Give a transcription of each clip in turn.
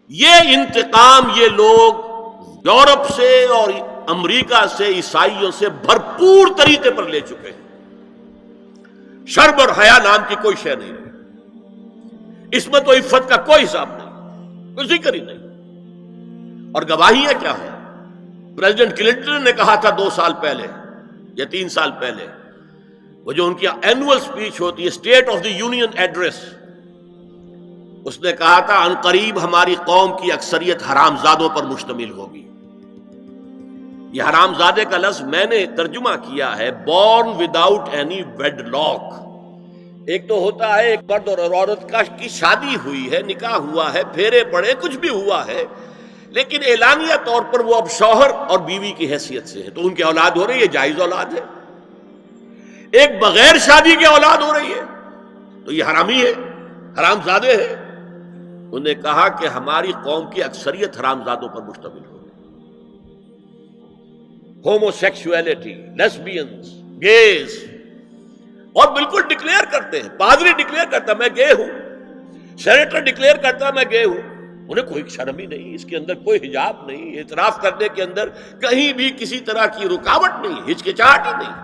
یہ انتقام یہ لوگ یورپ سے اور امریکہ سے عیسائیوں سے بھرپور طریقے پر لے چکے ہیں۔ شرم اور حیا نام کی کوئی شے نہیں رہی، عصمت و عفت کا کوئی حساب نہیں، کوئی ذکر ہی نہیں۔ اور گواہیاں کیا ہیں؟ پریزیڈنٹ کلنٹن نے کہا تھا 2 سال پہلے یا 3 سال پہلے، وہ جو ان کی اینول سپیچ ہوتی ہے، state of the union address, اس نے کہا تھا ان قریب ہماری قوم کی اکثریت حرام زادوں پر مشتمل ہوگی۔ یہ حرام زادے کا لفظ میں نے ترجمہ کیا ہے born without any wedlock. ایک تو ہوتا ہے ایک مرد اور عورت کی شادی ہوئی ہے، نکاح ہوا ہے، پھیرے پڑے، کچھ بھی ہوا ہے، لیکن اعلانیہ طور پر وہ اب شوہر اور بیوی کی حیثیت سے ہے، تو ان کی اولاد ہو رہی ہے، جائز اولاد ہے۔ ایک بغیر شادی کی اولاد ہو رہی ہے تو یہ حرامی ہے، حرام زادے ہے۔ انہوں نے کہا کہ ہماری قوم کی اکثریت حرام زادوں پر مشتمل ہو، ہومو سیکسولیٹی، لیسبینز، گیز، اور بالکل ڈکلیئر کرتے ہیں، پادری ڈکلیئر کرتا میں گے ہوں، سینیٹر ڈکلیئر کرتا میں گے ہوں، انہیں کوئی شرم ہی نہیں، اس کے اندر کوئی حجاب نہیں، اعتراف کرنے کے اندر کہیں بھی کسی طرح کی رکاوٹ نہیں، ہچکچاہٹ ہی نہیں۔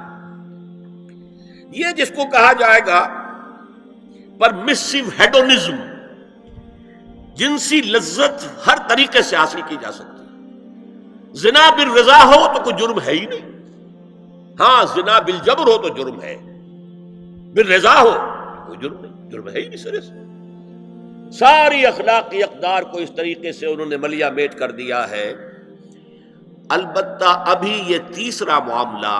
یہ جس کو کہا جائے گا پرمیسو ہیڈونزم، جنسی لذت ہر طریقے سے حاصل کی جا سکتی ہے۔ زنا بالرضا ہو تو کوئی جرم ہے ہی نہیں، ہاں زنا بالجبر ہو تو جرم ہے، بالرضا ہو تو کوئی جرم نہیں، جرم ہے ہی نہیں سرے سے۔ ساری اخلاقی اقدار کو اس طریقے سے انہوں نے ملیا میٹ کر دیا ہے۔ البتہ ابھی یہ تیسرا معاملہ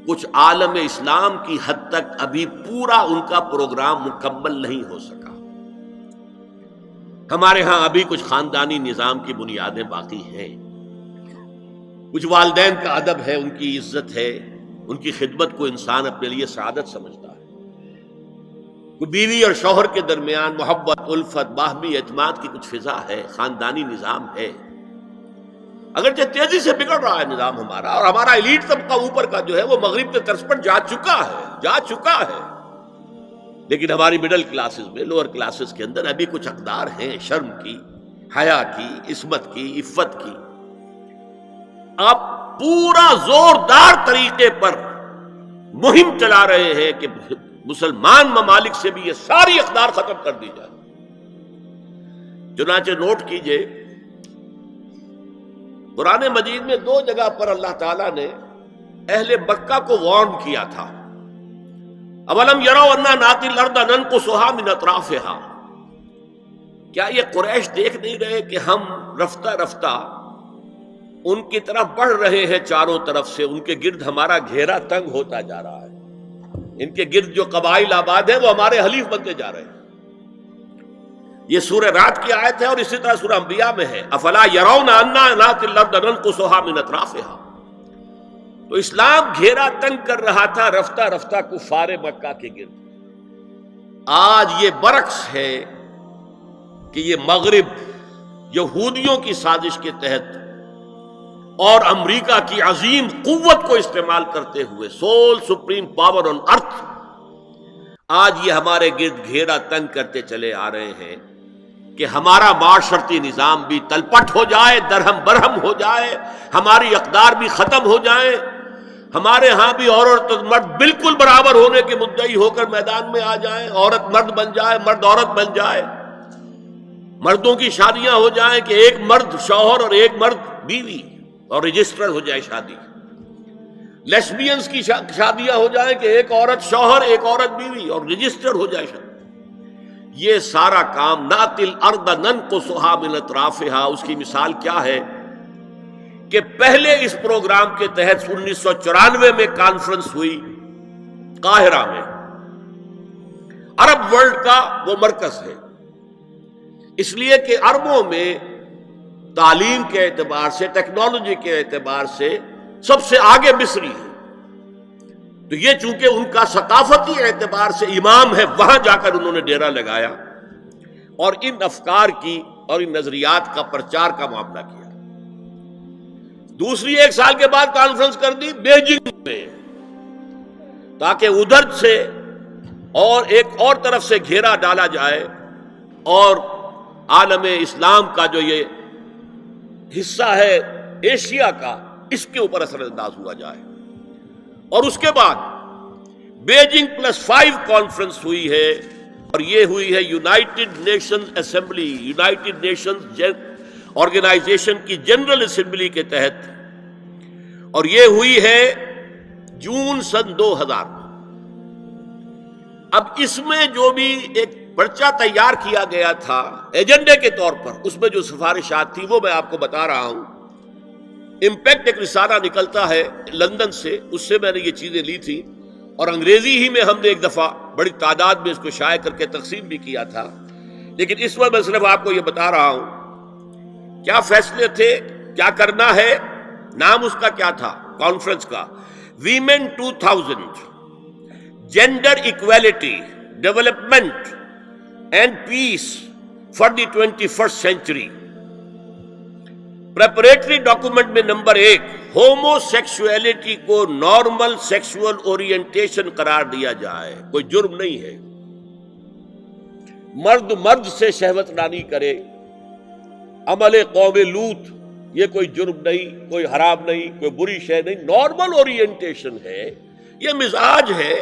کچھ عالم اسلام کی حد تک ابھی پورا ان کا پروگرام مکمل نہیں ہو سکا۔ ہمارے ہاں ابھی کچھ خاندانی نظام کی بنیادیں باقی ہیں، کچھ والدین کا ادب ہے، ان کی عزت ہے، ان کی خدمت کو انسان اپنے لیے سعادت سمجھتا ہے، کوئی بیوی اور شوہر کے درمیان محبت، الفت، باہمی اعتماد کی کچھ فضا ہے، خاندانی نظام ہے۔ اگرچہ تیزی سے بگڑ رہا ہے نظام ہمارا، اور ہمارا ایلیٹ طبقہ اوپر کا جو ہے وہ مغرب کے طرز پر جا چکا ہے، لیکن ہماری مڈل کلاسز میں، لوور کلاسز کے اندر ابھی کچھ اقدار ہیں شرم کی، حیا کی، عصمت کی، عفت کی۔ آپ پورا زوردار طریقے پر مہم چلا رہے ہیں کہ مسلمان ممالک سے بھی یہ ساری اقدار ختم کر دی جائے۔ چنانچہ نوٹ کیجئے، قرآن مجید میں 2 جگہ پر اللہ تعالیٰ نے اہل مکہ کو وارن کیا تھا۔ اولم یروا انا ناتی الارض ننقصها من اطرافها، کیا یہ قریش دیکھ نہیں رہے کہ ہم رفتہ رفتہ ان کی طرف بڑھ رہے ہیں، چاروں طرف سے ان کے گرد ہمارا گھیرا تنگ ہوتا جا رہا ہے، ان کے گرد جو قبائل آباد ہیں وہ ہمارے حلیف بنتے جا رہے ہیں۔ یہ سورہ رعد کی آیت ہے، اور اسی طرح سورہ انبیاء میں ہے افلا یرون انا ناتی الارض ننقصها من اطرافها۔ تو اسلام گھیرا تنگ کر رہا تھا رفتہ رفتہ کفار مکہ کے گرد۔ آج یہ برعکس ہے کہ یہ مغرب یہودیوں کی سازش کے تحت اور امریکہ کی عظیم قوت کو استعمال کرتے ہوئے، سول سپریم پاور آن ارتھ، آج یہ ہمارے گرد گھیرا تنگ کرتے چلے آ رہے ہیں کہ ہمارا معاشرتی نظام بھی تلپٹ ہو جائے، درہم برہم ہو جائے، ہماری اقدار بھی ختم ہو جائیں، ہمارے ہاں بھی عورت اور مرد بالکل برابر ہونے کے مدعی ہو کر میدان میں آ جائیں، عورت مرد بن جائے، مرد عورت بن جائے، مردوں کی شادیاں ہو جائیں کہ ایک مرد شوہر اور ایک مرد بیوی، اور رجسٹر ہو جائے شادی، لیسبینز کی شادیاں ہو جائیں کہ ایک عورت شوہر ایک عورت بیوی، اور رجسٹر ہو جائے شادی۔ یہ سارا کام ناتی الارض ننقصها من اطرافها، اس کی مثال کیا ہے کہ پہلے اس پروگرام کے تحت 1994 میں کانفرنس ہوئی قاہرہ میں، عرب ورلڈ کا وہ مرکز ہے، اس لیے کہ عربوں میں تعلیم کے اعتبار سے، ٹیکنالوجی کے اعتبار سے سب سے آگے مصری ہے، تو یہ چونکہ ان کا ثقافتی اعتبار سے امام ہے، وہاں جا کر انہوں نے ڈیرا لگایا اور ان افکار کی اور ان نظریات کا پرچار کا معاملہ کیا۔ دوسری 1 سال کے بعد کانفرنس کر دی بیجنگ میں، تاکہ ادھر سے اور ایک اور طرف سے گھیرا ڈالا جائے اور عالم اسلام کا جو یہ حصہ ہے ایشیا کا، اس کے اوپر اثر انداز ہوا جائے. اور اس کے بعد بیجنگ +5 کانفرنس ہوئی ہے، اور یہ ہوئی ہے United Nations Assembly, United Nations Organization کی جنرل اسمبلی کے تحت، اور یہ ہوئی ہے جون سن 2000. اب اس میں جو بھی ایک پرچہ تیار کیا گیا تھا ایجنڈے کے طور پر، اس میں جو سفارشات تھی وہ میں آپ کو بتا رہا ہوں. امپیکٹ ایک رسالہ نکلتا ہے لندن سے، اس سے میں نے یہ چیزیں لی تھی، اور انگریزی ہی میں ہم نے ایک دفعہ بڑی تعداد میں اس کو شائع کر کے تقسیم بھی کیا تھا. لیکن اس وقت میں صرف آپ کو یہ بتا رہا ہوں کیا فیصلے تھے، کیا کرنا ہے. نام اس کا کیا تھا کانفرنس کا؟ Women 2000 gender equality, development and peace for the 21st century. Preparatory document میں نمبر 1 ہومو سیکسولیٹی کو نارمل سیکسول اورینٹیشن قرار دیا جائے. کوئی جرم نہیں ہے، مرد مرد سے شہوت رانی کرے، عمل قوم لوط، یہ کوئی جرم نہیں، کوئی حرام نہیں، کوئی بری شے نہیں، نارمل اورینٹیشن ہے، یہ مزاج ہے.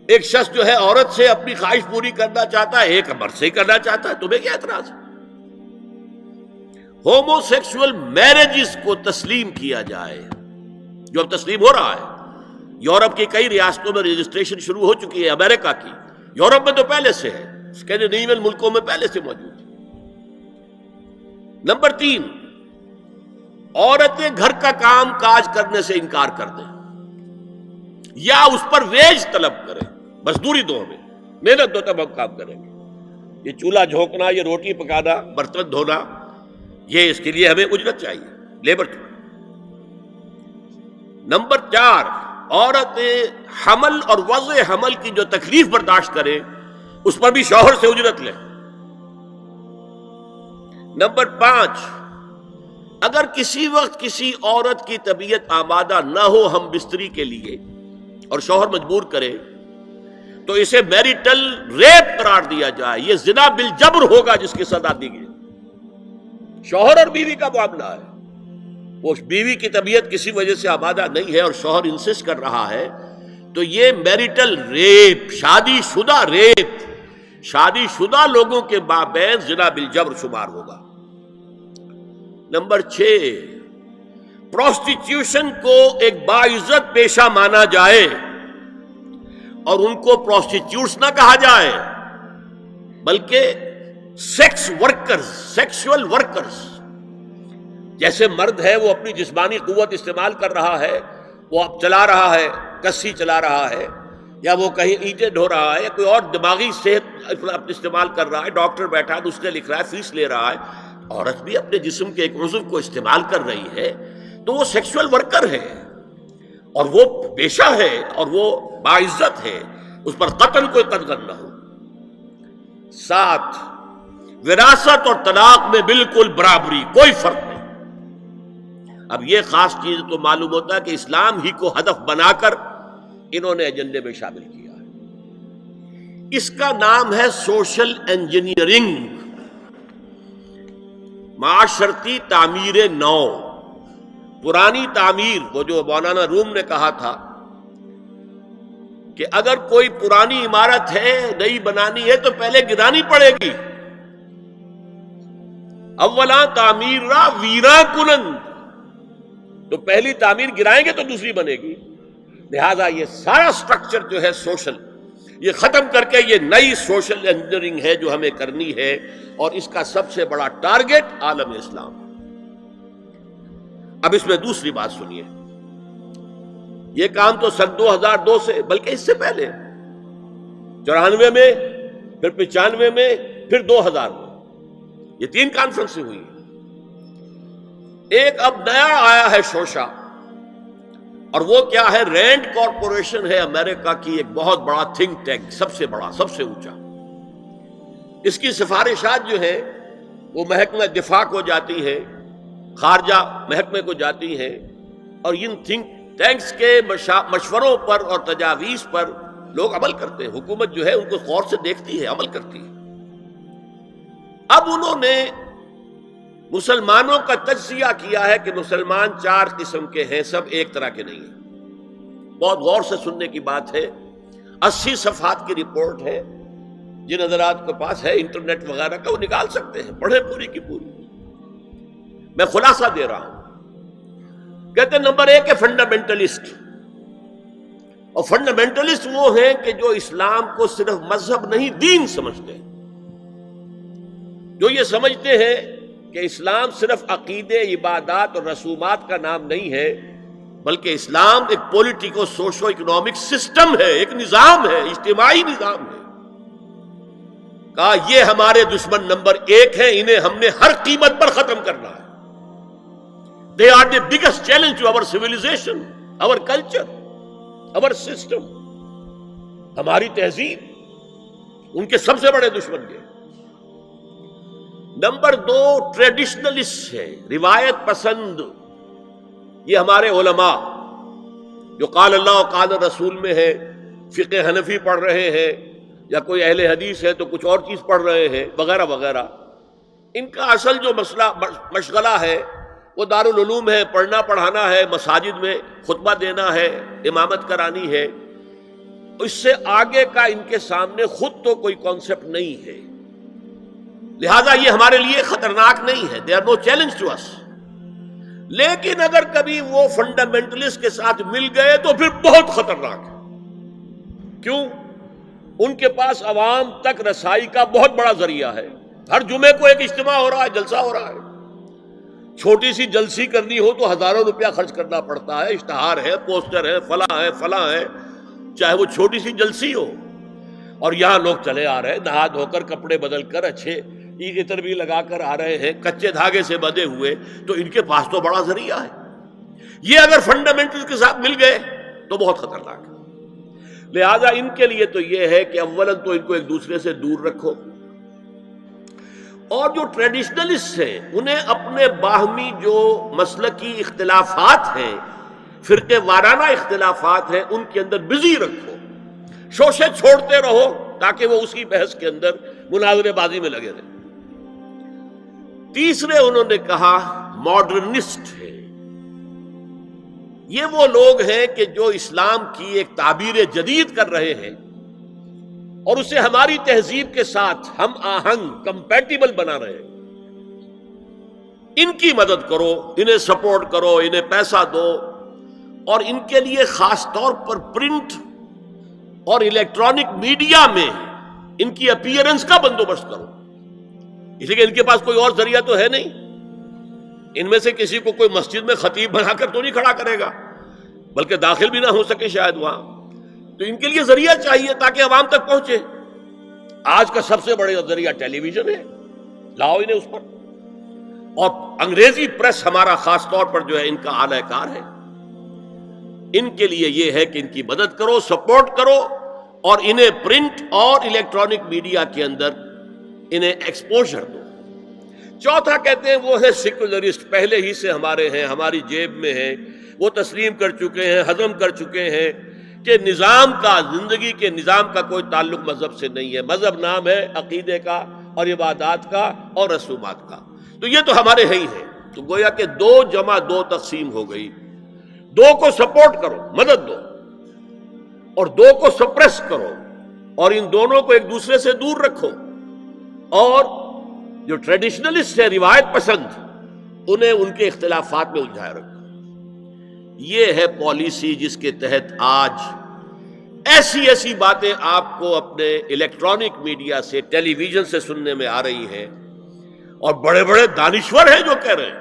ایک شخص جو ہے عورت سے اپنی خواہش پوری کرنا چاہتا ہے، ایک مرد سے ہی کرنا چاہتا ہے، تمہیں کیا اعتراض ہے؟ ہومو سیکسول میرجز کو تسلیم کیا جائے، جو اب تسلیم ہو رہا ہے. یورپ کی کئی ریاستوں میں رجسٹریشن شروع ہو چکی ہے، امریکہ کی، یورپ میں تو پہلے سے ہے، اسکینڈینیوین ملکوں میں پہلے سے موجود ہے. نمبر 3 عورتیں گھر کا کام کاج کرنے سے انکار کر دیں یا اس پر ویج طلب کریں، مزدوری دو، ہمیں محنت دو تب ہم کام کریں گے. یہ چولہا جھونکنا، یہ روٹی پکانا، برتن دھونا، یہ اس کے لیے ہمیں اجرت چاہیے، لیبر چاہیے. نمبر 4 عورتیں حمل اور وضع حمل کی جو تکلیف برداشت کریں اس پر بھی شوہر سے اجرت لیں. نمبر 5 اگر کسی وقت کسی عورت کی طبیعت آمادہ نہ ہو ہم بستری کے لیے اور شوہر مجبور کرے تو اسے میریٹل ریپ قرار دیا جائے. یہ زنا بالجبر ہوگا جس کی سزا دی گئی. شوہر اور بیوی کا معاملہ ہے، وہ بیوی کی طبیعت کسی وجہ سے آمادہ نہیں ہے اور شوہر انسسٹ کر رہا ہے تو یہ میریٹل ریپ، شادی شدہ ریپ، شادی شدہ لوگوں کے مابین زنا بالجبر شمار ہوگا. نمبر 6 پروسٹیٹیوشن کو ایک باعزت پیشہ مانا جائے اور ان کو پروسٹیٹیوٹس نہ کہا جائے بلکہ سیکس ورکرز، سیکسول ورکرز. جیسے مرد ہے وہ اپنی جسمانی قوت استعمال کر رہا ہے، وہ اب چلا رہا ہے، کسی چلا رہا ہے، یا وہ کہیں اینٹیں ڈھو رہا ہے، یا کوئی اور دماغی صحت استعمال کر رہا ہے، ڈاکٹر بیٹھا ہے اس نے لکھ رہا ہے، فیس لے رہا ہے. عورت بھی اپنے جسم کے ایک عضو کو استعمال کر رہی ہے تو وہ سیکسول ورکر ہے اور وہ پیشہ ہے اور وہ باعزت ہے، اس پر قتل کوئی قدغن نہ ہو. 7 وراثت اور طلاق میں بالکل برابری، کوئی فرق نہیں. اب یہ خاص چیز تو معلوم ہوتا ہے کہ اسلام ہی کو ہدف بنا کر انہوں نے ایجنڈے میں شامل کیا ہے. اس کا نام ہے سوشل انجینئرنگ، معاشرتی تعمیر نو. پرانی تعمیر، وہ جو مولانا روم نے کہا تھا کہ اگر کوئی پرانی عمارت ہے نئی بنانی ہے تو پہلے گرانی پڑے گی. اولا تعمیر را ویرا کنند، تو پہلی تعمیر گرائیں گے تو دوسری بنے گی. لہذا یہ سارا سٹرکچر جو ہے سوشل، یہ ختم کر کے یہ نئی سوشل انجینئرنگ ہے جو ہمیں کرنی ہے، اور اس کا سب سے بڑا ٹارگٹ عالم اسلام. اب اس میں دوسری بات سنیے، یہ کام تو سن 2002 سے، بلکہ اس سے پہلے 94 میں، پھر 95 میں، پھر 2000 میں، یہ 3 کانفرنسیں ہوئی. ایک اب نیا آیا ہے شوشا، اور وہ کیا ہے؟ رینڈ کارپوریشن ہے امریکہ کی ایک بہت بڑا تھنک ٹینک، سب سے بڑا، سب سے اونچا. اس کی سفارشات جو ہیں وہ محکمہ دفاع کو جاتی ہیں، خارجہ محکمے کو جاتی ہیں، اور ان تھنک ٹینکس کے مشوروں پر اور تجاویز پر لوگ عمل کرتے ہیں. حکومت جو ہے ان کو غور سے دیکھتی ہے، عمل کرتی ہے. اب انہوں نے مسلمانوں کا تجزیہ کیا ہے کہ مسلمان 4 قسم کے ہیں، سب ایک طرح کے نہیں ہیں۔ بہت غور سے سننے کی بات ہے، 80 صفحات کی رپورٹ ہے، جن حضرات کے پاس ہے انٹرنیٹ وغیرہ کا وہ نکال سکتے ہیں، پڑھیں پوری کی پوری۔ میں خلاصہ دے رہا ہوں۔ کہتے ہیں نمبر 1 ہے فنڈامنٹلسٹ، اور فنڈامنٹلسٹ وہ ہیں کہ جو اسلام کو صرف مذہب نہیں دین سمجھتے ہیں، جو یہ سمجھتے ہیں کہ اسلام صرف عقیدے، عبادات اور رسومات کا نام نہیں ہے، بلکہ اسلام ایک پولیٹیکو سوشو اکنامک سسٹم ہے، ایک نظام ہے، اجتماعی نظام ہے۔ کہا یہ ہمارے دشمن نمبر 1 ہیں، انہیں ہم نے ہر قیمت پر ختم کرنا ہے۔ They are the biggest challenge to our civilization, our culture, our system، ہماری تہذیب ان کے سب سے بڑے دشمن یہ۔ نمبر 2 ٹریڈیشنلسٹ ہے، روایت پسند۔ یہ ہمارے علماء جو قال اللہ و قال رسول میں ہے، فقہ حنفی پڑھ رہے ہیں، یا کوئی اہل حدیث ہے تو کچھ اور چیز پڑھ رہے ہیں وغیرہ وغیرہ، ان کا اصل جو مشغلہ ہے وہ دارالعلوم ہے، پڑھنا پڑھانا ہے، مساجد میں خطبہ دینا ہے، امامت کرانی ہے۔ اس سے آگے کا ان کے سامنے خود تو کوئی کانسیپٹ نہیں ہے، لہذا یہ ہمارے لیے خطرناک نہیں ہے۔ they are no challenge to us۔ لیکن اگر کبھی وہ فنڈامنٹلسٹ کے ساتھ مل گئے تو پھر بہت خطرناک ہے۔ کیوں؟ ان کے پاس عوام تک رسائی کا بہت بڑا ذریعہ ہے۔ ہر جمعے کو ایک اجتماع ہو رہا ہے، جلسہ ہو رہا ہے، چھوٹی سی جلسی کرنی ہو تو ہزاروں روپیہ خرچ کرنا پڑتا ہے، اشتہار ہے، پوسٹر ہے، فلاں ہے، چاہے وہ چھوٹی سی جلسی ہو۔ اور یہاں لوگ چلے آ رہے ہیں نہا دھو کر، کپڑے بدل کر، اچھے عطر بھی لگا کر آ رہے ہیں، کچے دھاگے سے بندھے ہوئے، تو ان کے پاس تو بڑا ذریعہ ہے۔ یہ اگر فنڈامنٹل کے ساتھ مل گئے تو بہت خطرناک ہے۔ لہذا ان کے لیے تو یہ ہے کہ اولاً تو ان کو ایک دوسرے سے دور رکھو، اور جو ٹریڈیشنلسٹ ہیں انہیں اپنے باہمی جو مسلکی اختلافات ہیں، فرقے وارانہ اختلافات ہیں، ان کے اندر بزی رکھو، شوشے چھوڑتے رہو تاکہ وہ اسی بحث کے اندر مناظرے بازی میں لگے رہیں۔ تیسرے انہوں نے کہا ماڈرنسٹ ہے۔ یہ وہ لوگ ہیں کہ جو اسلام کی ایک تعبیر جدید کر رہے ہیں اور اسے ہماری تہذیب کے ساتھ ہم آہنگ، کمپیٹیبل بنا رہے ہیں۔ ان کی مدد کرو، انہیں سپورٹ کرو، انہیں پیسہ دو، اور ان کے لیے خاص طور پر پرنٹ اور الیکٹرانک میڈیا میں ان کی اپیئرنس کا بندوبست کرو، اس لیے کہ ان کے پاس کوئی اور ذریعہ تو ہے نہیں۔ ان میں سے کسی کو کوئی مسجد میں خطیب بنا کر تو نہیں کھڑا کرے گا، بلکہ داخل بھی نہ ہو سکے شاید وہاں، تو ان کے لیے ذریعہ چاہیے تاکہ عوام تک پہنچے۔ آج کا سب سے بڑا ذریعہ ٹیلی ویژن ہے، لاؤ انہیں اس پر، اور انگریزی پریس ہمارا خاص طور پر جو ہے ان کا اعلی کار ہے۔ ان کے لیے یہ ہے کہ ان کی مدد کرو، سپورٹ کرو، اور انہیں پرنٹ اور الیکٹرانک میڈیا کے اندر انہیں ایکسپوژر دو۔ چوتھا کہتے ہیں وہ ہے سیکولرسٹ، پہلے ہی سے ہمارے ہیں، ہماری جیب میں ہیں، وہ تسلیم کر چکے ہیں، ہضم کر چکے ہیں کہ نظام کا، زندگی کے نظام کا کوئی تعلق مذہب سے نہیں ہے، مذہب نام ہے عقیدے کا اور عبادات کا اور رسومات کا، تو یہ تو ہمارے ہی ہیں۔ تو گویا کہ 2 جمع 2 تقسیم ہو گئی، 2 کو سپورٹ کرو، مدد دو، اور 2 کو سپریس کرو، اور ان دونوں کو ایک دوسرے سے دور رکھو، اور جو ٹریڈیشنلسٹ ہے، روایت پسند، انہیں ان کے اختلافات میں الجھائے رکھو۔ یہ ہے پالیسی جس کے تحت آج ایسی باتیں آپ کو اپنے الیکٹرانک میڈیا سے، ٹیلی ویژن سے سننے میں آ رہی ہیں، اور بڑے بڑے دانشور ہیں جو کہہ رہے ہیں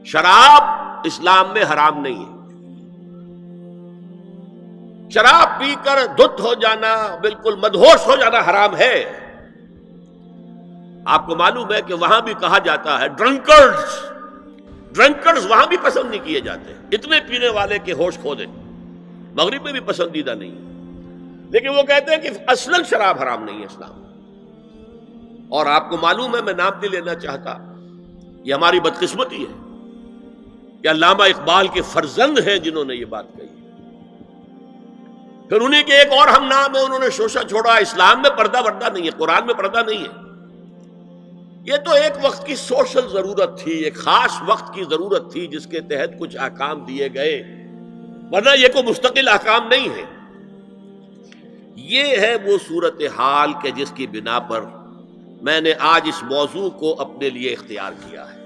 شراب اسلام میں حرام نہیں ہے، شراب پی کر دھت ہو جانا، بالکل مدہوش ہو جانا حرام ہے۔ آپ کو معلوم ہے کہ وہاں بھی کہا جاتا ہے ڈرنکرز وہاں بھی پسند نہیں کیے جاتے، اتنے پینے والے کے ہوش کھو دیں، مغرب میں بھی پسندیدہ نہیں، لیکن وہ کہتے ہیں کہ اصلاً شراب حرام نہیں ہے اسلام۔ اور آپ کو معلوم ہے، میں نام نہیں لینا چاہتا، یہ ہماری بدقسمتی ہے کہ علامہ اقبال کے فرزند ہیں جنہوں نے یہ بات کہی، پھر انہیں کے ایک اور ہم نام ہے، انہوں نے شوشہ چھوڑا، اسلام میں پردہ وردہ نہیں ہے، قرآن میں پردہ نہیں ہے، یہ تو ایک وقت کی سوشل ضرورت تھی، ایک خاص وقت کی ضرورت تھی جس کے تحت کچھ احکام دیے گئے، ورنہ یہ کوئی مستقل احکام نہیں ہے۔ یہ ہے وہ صورتحال کہ جس کی بنا پر میں نے آج اس موضوع کو اپنے لیے اختیار کیا ہے۔